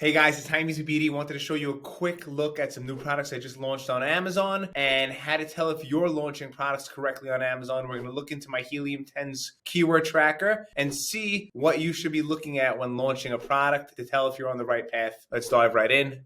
Hey guys, it's Time Easy Beauty. Wanted to show you a quick look at some new products I just launched on Amazon and how to tell if you're launching products correctly on Amazon. We're going to look into my Helium 10's keyword tracker and see what you should be looking at when launching a product to tell if you're on the right path. Let's dive right in.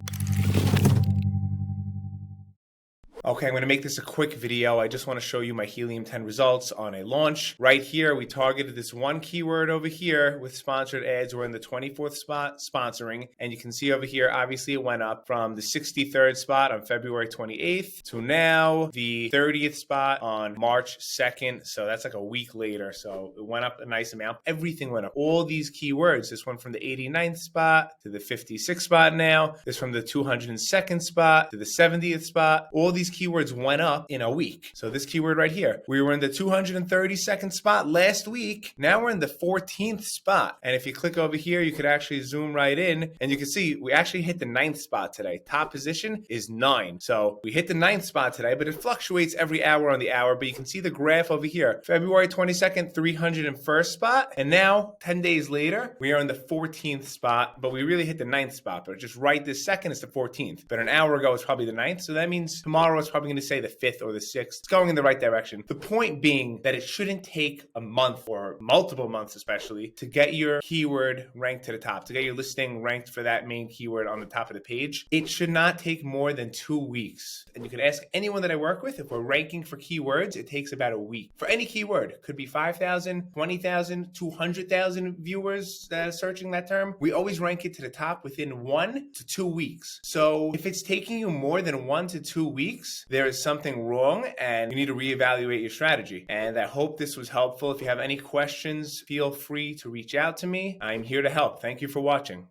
Okay, I'm going to make this a quick video. I just want to show you my Helium 10 results on a launch. Right here, we targeted this one keyword over here with sponsored ads. We're in the 24th spot sponsoring. And you can see over here, obviously it went up from the 63rd spot on February 28th to now the 30th spot on March 2nd. So that's like a week later. So it went up a nice amount. Everything went up. All these keywords, this went from the 89th spot to the 56th spot now. This from the 202nd spot to the 70th spot. All these keywords went up in a week. So this keyword right here, we were in the 232nd spot last week. Now we're in the 14th spot. And if you click over here, you could actually zoom right in and you can see we actually hit the 9th spot today. Top position is 9. So we hit the 9th spot today, but it fluctuates every hour on the hour. But you can see the graph over here. February 22nd, 301st spot. And now 10 days later, we are in the 14th spot, but we really hit the 9th spot. But just right this second, it's the 14th. But an hour ago, it's probably the 9th. So that means tomorrow it's probably going to say the 5th or the 6th. It's going in the right direction. The point being that it shouldn't take a month or multiple months especially to get your keyword ranked to the top, to get your listing ranked for that main keyword on the top of the page. It should not take more than 2 weeks. And you can ask anyone that I work with, if we're ranking for keywords, it takes about a week. For any keyword, it could be 5,000, 20,000, 200,000 viewers that are searching that term. We always rank it to the top within 1 to 2 weeks. So if it's taking you more than 1 to 2 weeks, there is something wrong and you need to reevaluate your strategy. And I hope this was helpful. If you have any questions, feel free to reach out to me. I'm here to help. Thank you for watching.